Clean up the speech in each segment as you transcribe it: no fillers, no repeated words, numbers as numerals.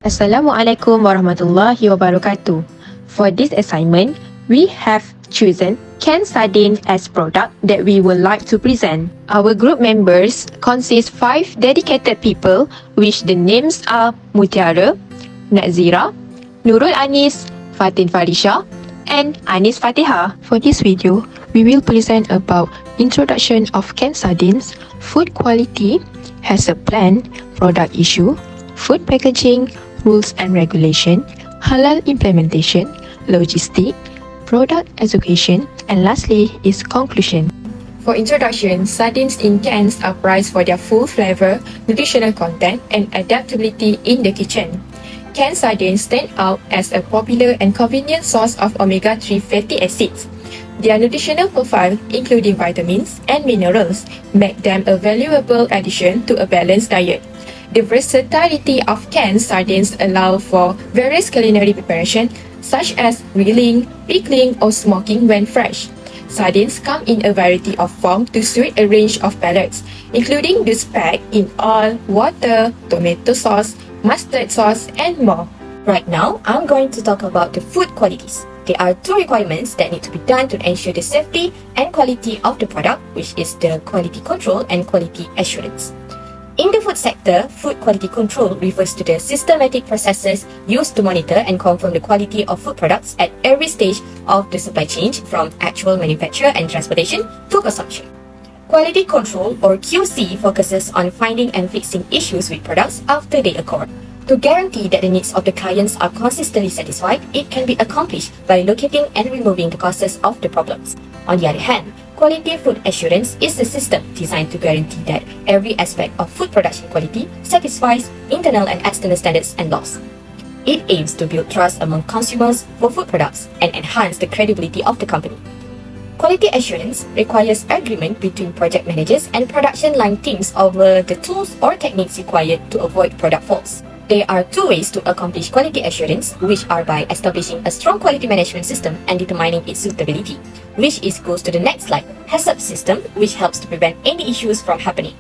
Assalamualaikum warahmatullahi wabarakatuh. For this assignment, we have chosen canned sardine as product that we would like to present. Our group members consist 5 dedicated people, which the names are Mutiara, Nazira, Nurul Anis, Fatin Farisha, and Anis Fatiha. For this video, we will present about introduction of canned sardines, food quality, hazard plan, product issue, food packaging, rules and regulation, halal implementation, logistic, product education, and lastly is conclusion. For introduction, sardines in cans are prized for their full flavor, nutritional content, and adaptability in the kitchen. Canned sardines stand out as a popular and convenient source of omega-3 fatty acids. Their nutritional profile, including vitamins and minerals, make them a valuable addition to a balanced diet. The versatility of canned sardines allow for various culinary preparation, such as grilling, pickling, or smoking when fresh. Sardines come in a variety of forms to suit a range of palates, including those packed in oil, water, tomato sauce, mustard sauce, and more. Right now, I'm going to talk about the food qualities. There are 2 requirements that need to be done to ensure the safety and quality of the product, which is the quality control and quality assurance. In the food sector, food quality control refers to the systematic processes used to monitor and confirm the quality of food products at every stage of the supply chain, from actual manufacture and transportation to consumption. Quality control, or QC, focuses on finding and fixing issues with products after they occur. To guarantee that the needs of the clients are consistently satisfied, it can be accomplished by locating and removing the causes of the problems. On the other hand, quality food assurance is a system designed to guarantee that every aspect of food production quality satisfies internal and external standards and laws. It aims to build trust among consumers for food products and enhance the credibility of the company. Quality assurance requires agreement between project managers and production line teams over the tools or techniques required to avoid product faults. There are 2 ways to accomplish quality assurance, which are by establishing a strong quality management system and determining its suitability, which goes to the next slide, HACCP system, which helps to prevent any issues from happening.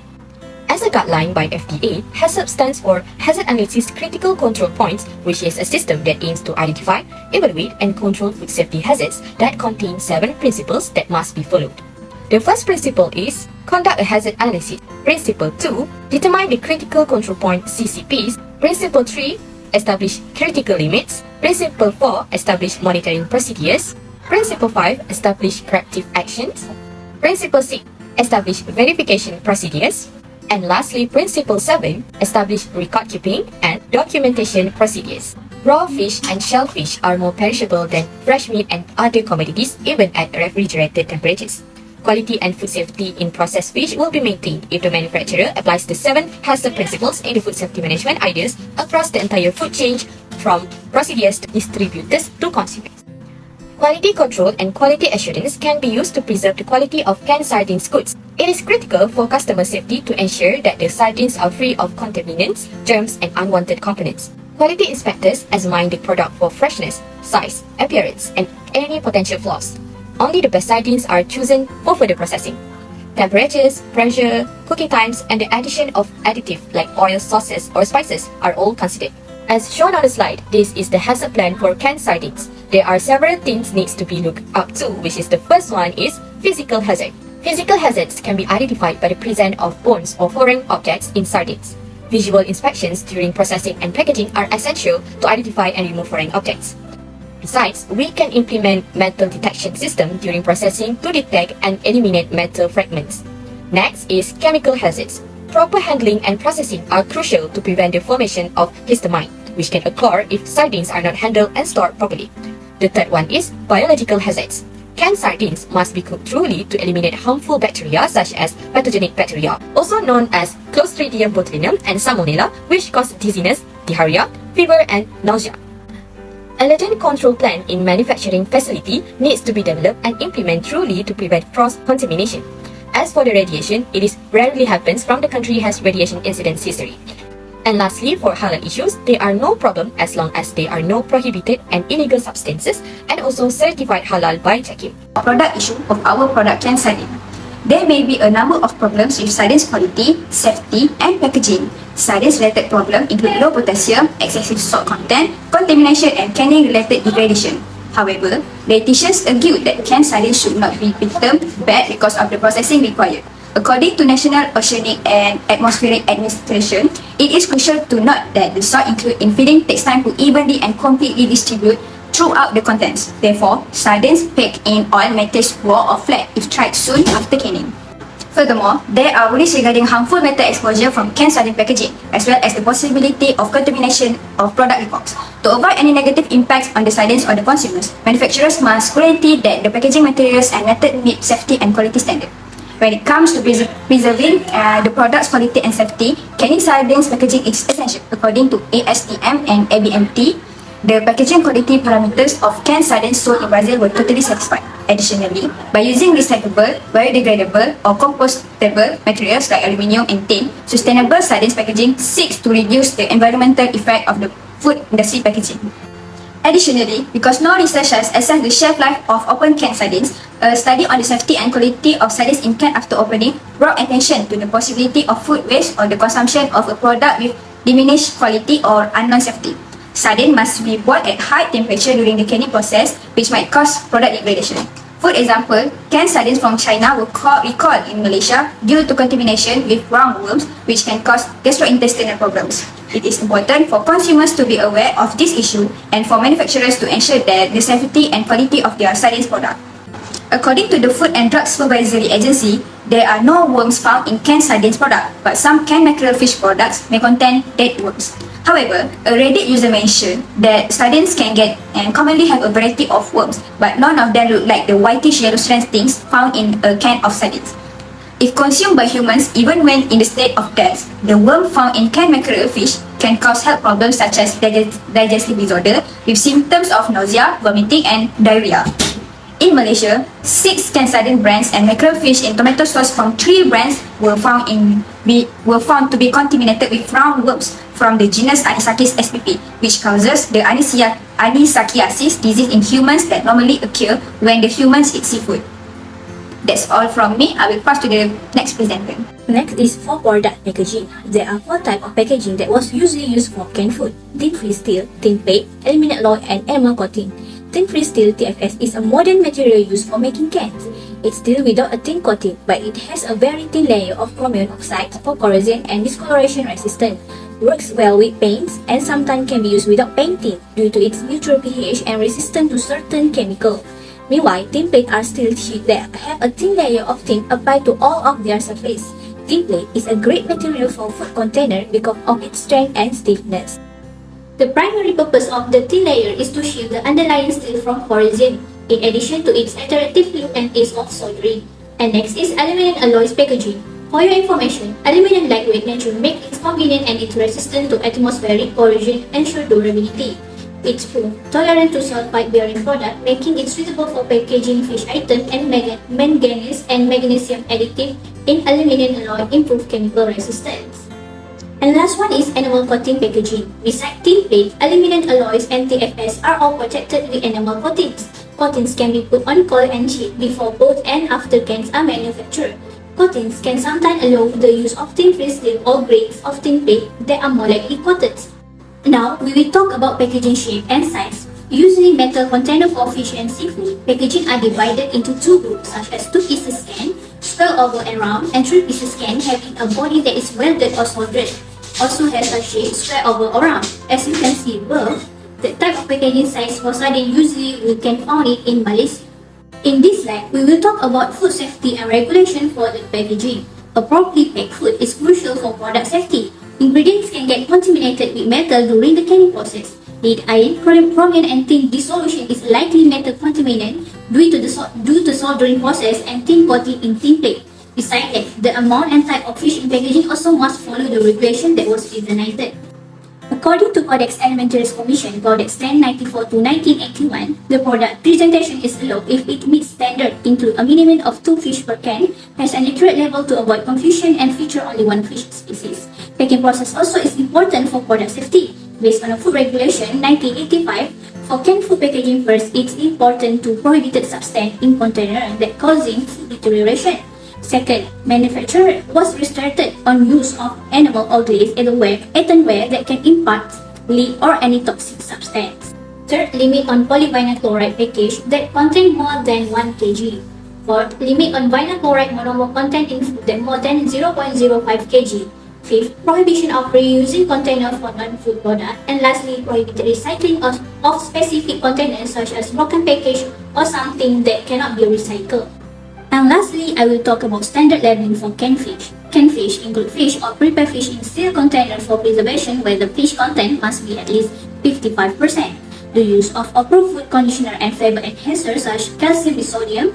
As a guideline by FDA, HACCP stands for Hazard Analysis Critical Control Points, which is a system that aims to identify, evaluate, and control food safety hazards that contain 7 principles that must be followed. The first principle is conduct a hazard analysis. Principle 2, determine the critical control point CCPs. Principle 3, establish critical limits. Principle 4, establish monitoring procedures. Principle 5, establish corrective actions. Principle 6, establish verification procedures. And lastly, Principle 7, establish record keeping and documentation procedures. Raw fish and shellfish are more perishable than fresh meat and other commodities, even at refrigerated temperatures. Quality and food safety in processed fish will be maintained if the manufacturer applies the 7 HACCP principles in the food safety management ideas across the entire food chain, from procedures to distributors to consumers. Quality control and quality assurance can be used to preserve the quality of canned sardines goods. It is critical for customer safety to ensure that the sardines are free of contaminants, germs, and unwanted components. Quality inspectors examine the product for freshness, size, appearance, and any potential flaws. Only the best sardines are chosen for further processing. Temperatures, pressure, cooking times, and the addition of additives like oil, sauces, or spices are all considered. As shown on the slide, this is the hazard plan for canned sardines. There are several things needs to be looked up to, which is the first one is physical hazard. Physical hazards can be identified by the presence of bones or foreign objects in sardines. Visual inspections during processing and packaging are essential to identify and remove foreign objects. Besides, we can implement metal detection system during processing to detect and eliminate metal fragments. Next is chemical hazards. Proper handling and processing are crucial to prevent the formation of histamine, which can occur if sardines are not handled and stored properly. The third one is biological hazards. Canned sardines must be cooked thoroughly to eliminate harmful bacteria such as pathogenic bacteria, also known as Clostridium botulinum and Salmonella, which cause dizziness, diarrhea, fever, and nausea. Allergen control plan in manufacturing facility needs to be developed and implemented thoroughly to prevent cross-contamination. As for the radiation, it is rarely happens from the country has radiation incident history. And lastly, for halal issues, there are no problem as long as there are no prohibited and illegal substances and also certified halal by checking. Product issue of our product canned sardine. There may be a number of problems with sardines quality, safety, and packaging. Sardines-related problems include low potassium, excessive salt content, contamination, and canning-related degradation. However, dietitians argue that canned sardines should not be termed bad because of the processing required. According to National Oceanic and Atmospheric Administration, it is crucial to note that the salt included in feeding takes time to evenly and completely distribute throughout the contents. Therefore, sardines packed in oil may taste raw or flat if tried soon after canning. Furthermore, there are worries regarding harmful metal exposure from canned sardine packaging, as well as the possibility of contamination of product records. To avoid any negative impacts on the sardines or the consumers, manufacturers must guarantee that the packaging materials and method meet safety and quality standards. When it comes to preserving the product's quality and safety, canning sardines packaging is essential. According to ASTM and ABMT, the packaging quality parameters of canned sardines sold in Brazil were totally satisfied. Additionally, by using recyclable, biodegradable, or compostable materials like aluminium and tin, sustainable sardines packaging seeks to reduce the environmental effect of the food industry packaging. Additionally, because no research has assessed the shelf life of open canned sardines, a study on the safety and quality of sardines in can after opening brought attention to the possibility of food waste or the consumption of a product with diminished quality or unknown safety. Sardine must be boiled at high temperature during the canning process, which might cause product degradation. For example, canned sardines from China were recalled in Malaysia due to contamination with roundworms, which can cause gastrointestinal problems. It is important for consumers to be aware of this issue and for manufacturers to ensure that the safety and quality of their sardines product. According to the Food and Drug Supervisory Agency, there are no worms found in canned sardines product, but some canned mackerel fish products may contain dead worms. However, a Reddit user mentioned that sardines can get and commonly have a variety of worms, but none of them look like the whitish yellow strands things found in a can of sardines. If consumed by humans, even when in the state of death, the worm found in canned mackerel fish can cause health problems such as digestive disorder with symptoms of nausea, vomiting, and diarrhea. In Malaysia, 6 canned sardine brands and mackerel fish in tomato sauce from 3 brands were found to be contaminated with roundworms from the genus Anisakis spp, which causes the Anisakiasis disease in humans that normally occur when the humans eat seafood. That's all from me. I will pass to the next presenter. Next is for product packaging. There are 4 types of packaging that was usually used for canned food: tin-free steel, tin plate, aluminum alloy, and enamel coating. Tin-free steel (TFS) is a modern material used for making cans. It's steel without a tin coating, but it has a very thin layer of chromium oxide for corrosion and discoloration resistant. Works well with paints and sometimes can be used without painting due to its neutral pH and resistant to certain chemicals. Meanwhile, tin plates are steel sheets that have a thin layer of tin applied to all of their surface. Tin plate is a great material for food container because of its strength and stiffness. The primary purpose of the tin layer is to shield the underlying steel from corrosion, in addition to its attractive look and ease of soldering. And next is aluminum alloys packaging. For your information, aluminum lightweight nature makes it convenient and it's resistant to atmospheric corrosion and ensure durability. It's proof tolerant to sulfide-bearing product, making it suitable for packaging fish items, and manganese and magnesium additive in aluminum alloy improve chemical resistance. And last one is enamel coating packaging. Besides tin plate, aluminum alloys and TFS are all protected with enamel coatings. Coatings can be put on coil and sheet before, both, and after cans are manufactured. Coatings can sometimes allow the use of tin-free steel or grades of tin plate that are more lightly coated. Now, we will talk about packaging shape and size. Usually metal container for fish and seafood, packaging are divided into 2 groups such as 2 pieces can, square, oval, and round, and 3 pieces can having a body that is welded or soldered. Also has a shape square, oval, or round. As you can see above, the type of packaging size for sardine usually we can find it in Malaysia. In this slide, we will talk about food safety and regulation for the packaging. A properly packed food is crucial for product safety. Ingredients can get contaminated with metal during the canning process. Lead iron, chromium, and tin dissolution is likely metal contaminant due to soldering process and tin coating in tin plate. Besides that, the amount and type of fish in packaging also must follow the regulation that was designated. According to Codex Alimentarius Commission, Codex 1094 to 1981, the product presentation is allowed if it meets standard, include a minimum of 2 fish per can, has an accurate label to avoid confusion, and feature only 1 fish species. Packing process also is important for product safety. Based on a food regulation 1985, for canned food packaging first, it's important to prohibited substance in container that causing food deterioration. Second, manufacturer was restricted on use of animal or glazed earthenware that can impart lead or any toxic substance. Third, limit on polyvinyl chloride package that contain more than 1 kg. Fourth, limit on vinyl chloride monomer content in food that more than 0.05 kg. Fifth, prohibition of reusing container for non-food product. And lastly, prohibited recycling of specific containers such as broken package or something that cannot be recycled. And lastly, I will talk about standard labeling for canned fish. Canned fish include fish or prepared fish in sealed containers for preservation where the fish content must be at least 55%. The use of approved food conditioner and flavor enhancers such as calcium bisodium,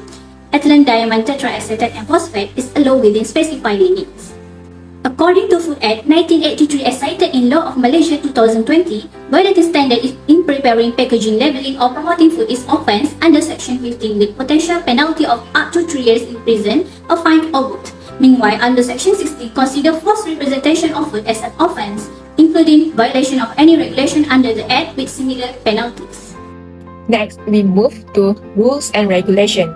ethylene diamine tetraacetate and phosphate is allowed within specified limits. According to Food Act 1983 as cited in Law of Malaysia 2020, violating standard in preparing, packaging, labeling or promoting food is offence under Section 15 with potential penalty of up to 3 years in prison, a fine or both. Meanwhile, under Section 16, consider false representation of food as an offence, including violation of any regulation under the Act with similar penalties. Next, we move to rules and regulation.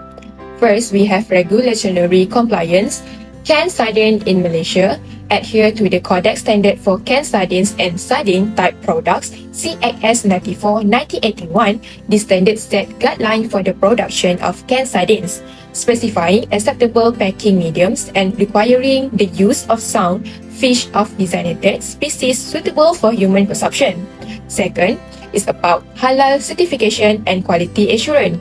First, we have regulatory compliance. Canned sardine in Malaysia adhere to the Codex Standard for Canned Sardines and Sardine Type Products CXS 94/1981. This standard set guidelines for the production of canned sardines, specifying acceptable packing mediums and requiring the use of sound fish of designated species suitable for human consumption. Second is about halal certification and quality assurance.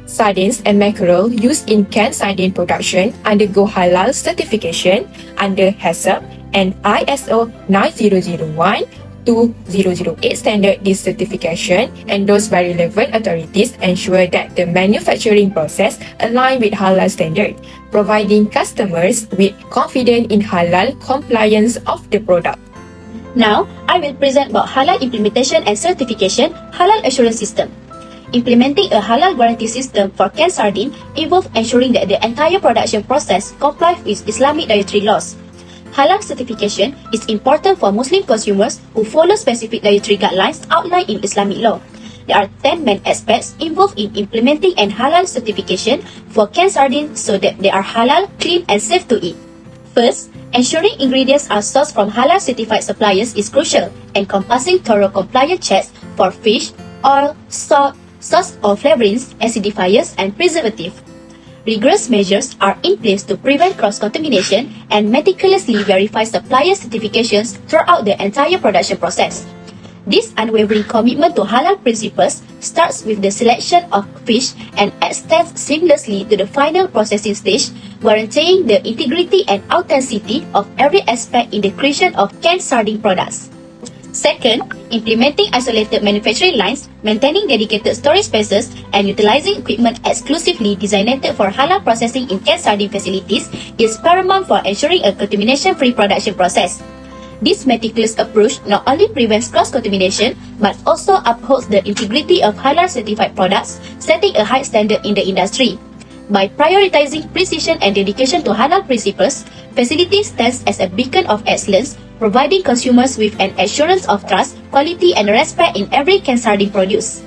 Sardines and mackerel used in canned sardine production undergo halal certification under HACCP and ISO 9001-2008 standard. This certification, endorsed by relevant authorities, ensure that the manufacturing process align with halal standard, providing customers with confidence in halal compliance of the product. Now, I will present about halal implementation and certification halal assurance system. Implementing a halal guarantee system for canned sardine involves ensuring that the entire production process complies with Islamic dietary laws. Halal certification is important for Muslim consumers who follow specific dietary guidelines outlined in Islamic law. There are 10 main aspects involved in implementing an halal certification for canned sardines so that they are halal, clean and safe to eat. First, ensuring ingredients are sourced from halal certified suppliers is crucial, encompassing thorough compliance checks for fish, oil, salt, sauce or flavorings, acidifiers, and preservative. Rigorous measures are in place to prevent cross-contamination and meticulously verify supplier certifications throughout the entire production process. This unwavering commitment to halal principles starts with the selection of fish and extends seamlessly to the final processing stage, guaranteeing the integrity and authenticity of every aspect in the creation of canned sardine products. Second, implementing isolated manufacturing lines, maintaining dedicated storage spaces, and utilizing equipment exclusively designated for halal processing in canned sardine facilities is paramount for ensuring a contamination-free production process. This meticulous approach not only prevents cross-contamination but also upholds the integrity of halal-certified products, setting a high standard in the industry. By prioritizing precision and dedication to halal principles, facilities stand as a beacon of excellence, providing consumers with an assurance of trust, quality and respect in every canned sardine produce.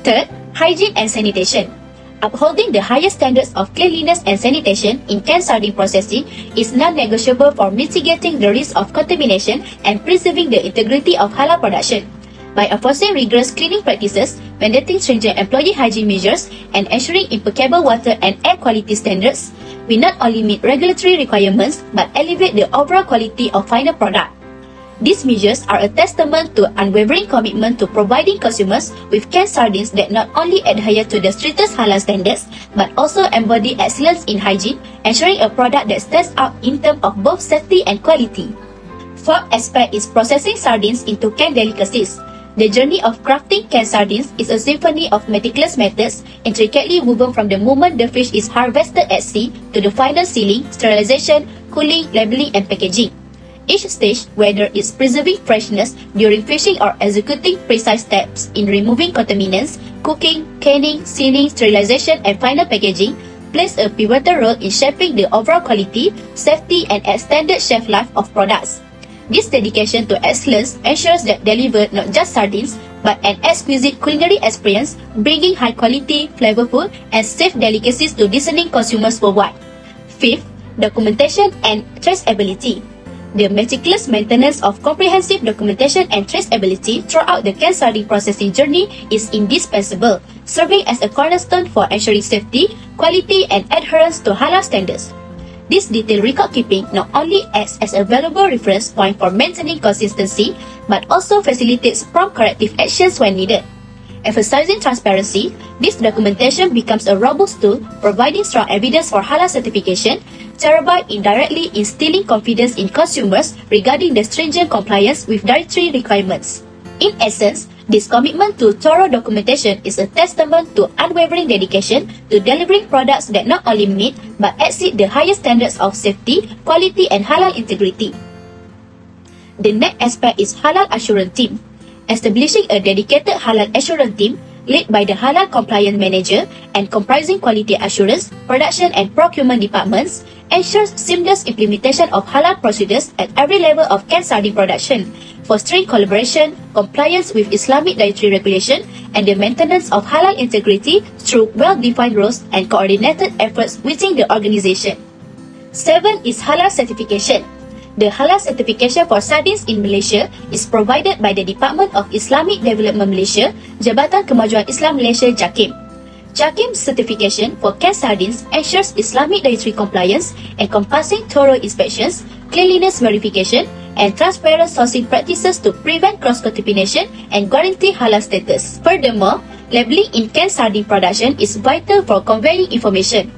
Third, hygiene and sanitation. Upholding the highest standards of cleanliness and sanitation in canned sardine processing is non-negotiable for mitigating the risk of contamination and preserving the integrity of halal production. By enforcing rigorous cleaning practices, mandating stringent employee hygiene measures, and ensuring impeccable water and air quality standards, we not only meet regulatory requirements but elevate the overall quality of final product. These measures are a testament to unwavering commitment to providing consumers with canned sardines that not only adhere to the strictest halal standards but also embody excellence in hygiene, ensuring a product that stands out in terms of both safety and quality. Fourth aspect is processing sardines into canned delicacies. The journey of crafting canned sardines is a symphony of meticulous methods, intricately woven from the moment the fish is harvested at sea to the final sealing, sterilization, cooling, labeling, and packaging. Each stage, whether it's preserving freshness during fishing or executing precise steps in removing contaminants, cooking, canning, sealing, sterilization, and final packaging, plays a pivotal role in shaping the overall quality, safety, and extended shelf life of products. This dedication to excellence ensures that deliver not just sardines, but an exquisite culinary experience, bringing high-quality, flavorful, and safe delicacies to discerning consumers worldwide. Fifth, documentation and traceability. The meticulous maintenance of comprehensive documentation and traceability throughout the can sardine processing journey is indispensable, serving as a cornerstone for ensuring safety, quality, and adherence to halal standards. This detailed record keeping not only acts as a valuable reference point for maintaining consistency, but also facilitates prompt corrective actions when needed. Emphasizing transparency, this documentation becomes a robust tool providing strong evidence for halal certification, thereby indirectly instilling confidence in consumers regarding the stringent compliance with dietary requirements. In essence, this commitment to thorough documentation is a testament to unwavering dedication to delivering products that not only meet but exceed the highest standards of safety, quality, and halal integrity. The next aspect is Halal Assurance Team. Establishing a dedicated Halal Assurance Team led by the Halal Compliance Manager and comprising Quality Assurance, Production and Procurement Departments ensures seamless implementation of halal procedures at every level of can sardine production, fostering collaboration, compliance with Islamic dietary regulation, and the maintenance of halal integrity through well-defined roles and coordinated efforts within the organization. 7 is Halal Certification. The halal certification for sardines in Malaysia is provided by the Department of Islamic Development Malaysia, Jabatan Kemajuan Islam Malaysia JAKIM. JAKIM's certification for canned sardines ensures Islamic dietary compliance, encompassing thorough inspections, cleanliness verification, and transparent sourcing practices to prevent cross-contamination and guarantee halal status. Furthermore, labeling in canned sardine production is vital for conveying information.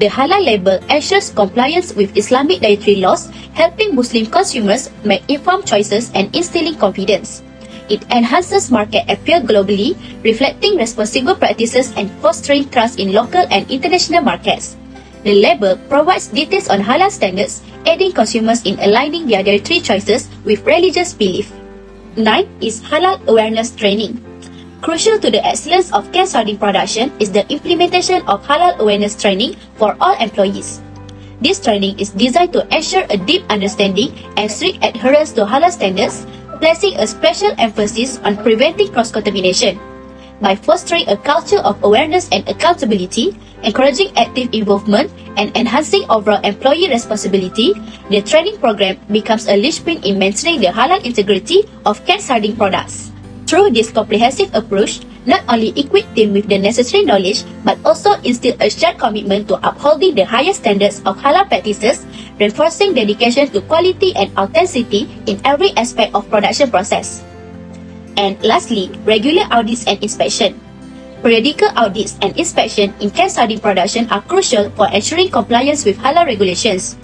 The halal label ensures compliance with Islamic dietary laws, helping Muslim consumers make informed choices and instilling confidence. It enhances market appeal globally, reflecting responsible practices and fostering trust in local and international markets. The label provides details on halal standards, aiding consumers in aligning their dietary choices with religious belief. 9 is Halal Awareness Training. Crucial to the excellence of canned sardine production is the implementation of halal awareness training for all employees. This training is designed to ensure a deep understanding and strict adherence to halal standards, placing a special emphasis on preventing cross-contamination. By fostering a culture of awareness and accountability, encouraging active involvement, and enhancing overall employee responsibility, the training program becomes a linchpin in maintaining the halal integrity of canned sardine products. Through this comprehensive approach, not only equip them with the necessary knowledge, but also instill a shared commitment to upholding the highest standards of halal practices, reinforcing dedication to quality and authenticity in every aspect of production process. And lastly, regular audits and inspection. Periodical audits and inspection in canned sardine production are crucial for ensuring compliance with halal regulations.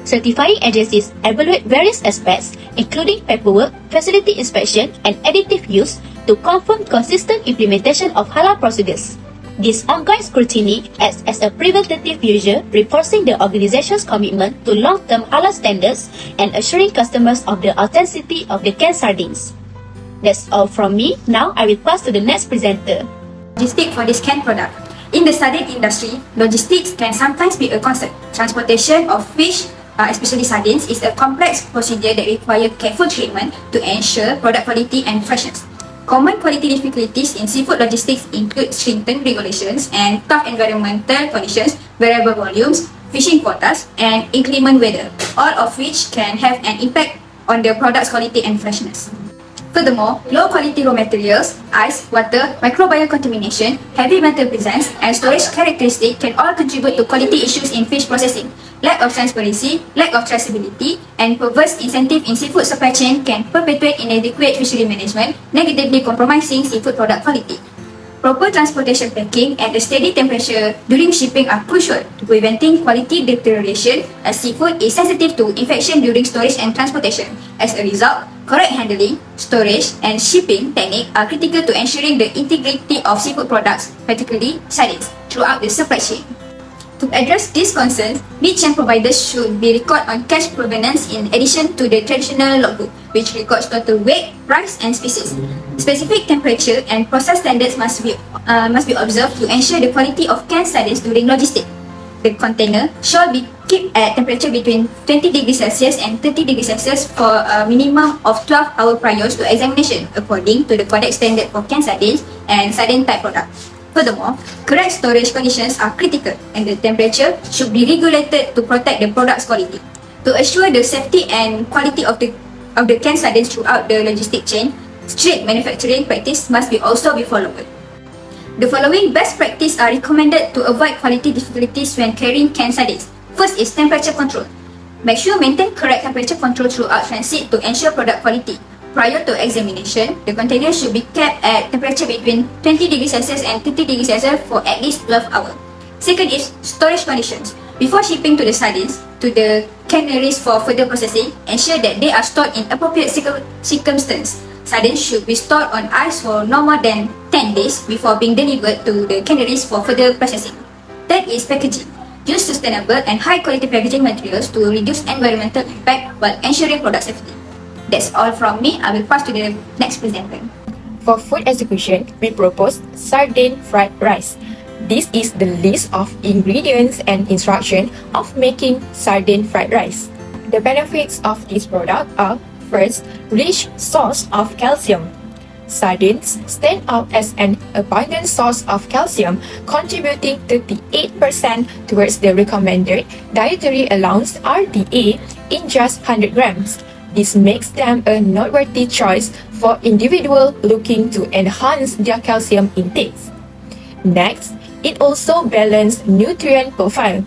Certifying agencies evaluate various aspects, including paperwork, facility inspection, and additive use to confirm consistent implementation of halal procedures. This ongoing scrutiny acts as a preventative measure, reinforcing the organization's commitment to long-term halal standards and assuring customers of the authenticity of the canned sardines. That's all from me. Now I will pass to the next presenter. Logistics for this canned product. In the sardine industry, logistics can sometimes be a concern. Transportation of fish, especially sardines, is a complex procedure that requires careful treatment to ensure product quality and freshness. Common quality difficulties in seafood logistics include stringent regulations and tough environmental conditions, variable volumes, fishing quotas, and inclement weather, all of which can have an impact on the product's quality and freshness. Furthermore, low quality raw materials, ice, water, microbial contamination, heavy metal presence, and storage characteristics can all contribute to quality issues in fish processing. Lack of transparency, lack of traceability, and perverse incentive in seafood supply chain can perpetuate inadequate fishery management, negatively compromising seafood product quality. Proper transportation packing at a steady temperature during shipping are crucial to preventing quality deterioration, as seafood is sensitive to infection during storage and transportation. As a result, correct handling, storage, and shipping technique are critical to ensuring the integrity of seafood products, particularly sardines, throughout the supply chain. To address these concerns, meat chain providers should be record on cash provenance in addition to the traditional logbook, which records total weight, price, and species. Specific temperature and process standards must be observed to ensure the quality of canned sardines during logistics. The container should be kept at temperature between 20 degrees Celsius and 30 degrees Celsius for a minimum of 12 hours prior to examination, according to the Codex Standard for canned sardines and sardine type products. Furthermore, correct storage conditions are critical and the temperature should be regulated to protect the product's quality. To assure the safety and quality of the canned sardines throughout the logistic chain, strict manufacturing practice must also be followed. The following best practice are recommended to avoid quality difficulties when carrying canned sardines. First is temperature control. Make sure maintain correct temperature control throughout transit to ensure product quality. Prior to examination, the container should be kept at temperature between 20 degrees Celsius and 30 degrees Celsius for at least 12 hours. Second is storage conditions. Before shipping to the sardines to the canneries for further processing, ensure that they are stored in appropriate circumstances. Sardines should be stored on ice for no more than 10 days before being delivered to the canneries for further processing. Third is packaging. Use sustainable and high quality packaging materials to reduce environmental impact while ensuring product safety. That's all from me. I will pass to the next presenter. For food execution, we propose sardine fried rice. This is the list of ingredients and instruction of making sardine fried rice. The benefits of this product are: first, rich source of calcium. Sardines stand out as an abundant source of calcium, contributing 38% towards the recommended dietary allowance (RDA) in just 100 grams. This makes them a noteworthy choice for individuals looking to enhance their calcium intakes. Next, it also balances nutrient profile.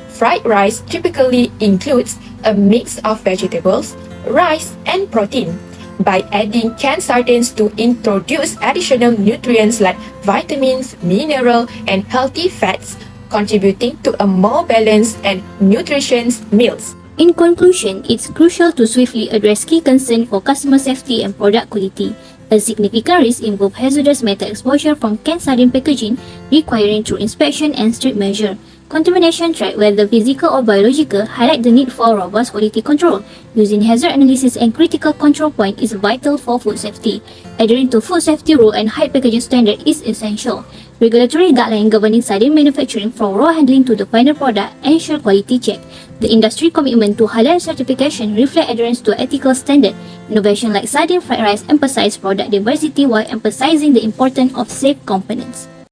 Fried rice typically includes a mix of vegetables, rice, and protein. By adding canned sardines to introduce additional nutrients like vitamins, mineral, and healthy fats, contributing to a more balanced and nutritious meals. In conclusion, it's crucial to swiftly address key concerns for customer safety and product quality. A significant risk involves hazardous metal exposure from canned sardine packaging, requiring thorough inspection and strict measure. Contamination threat, whether physical or biological, highlight the need for robust quality control. Using hazard analysis and critical control point is vital for food safety. Adhering to food safety rule and high packaging standard is essential. Regulatory guidelines governing sardine manufacturing from raw handling to the final product ensure quality check. The industry commitment to Halal certification reflect adherence to ethical standard. Innovation like sardine fried rice emphasize product diversity while emphasizing the importance of safe components.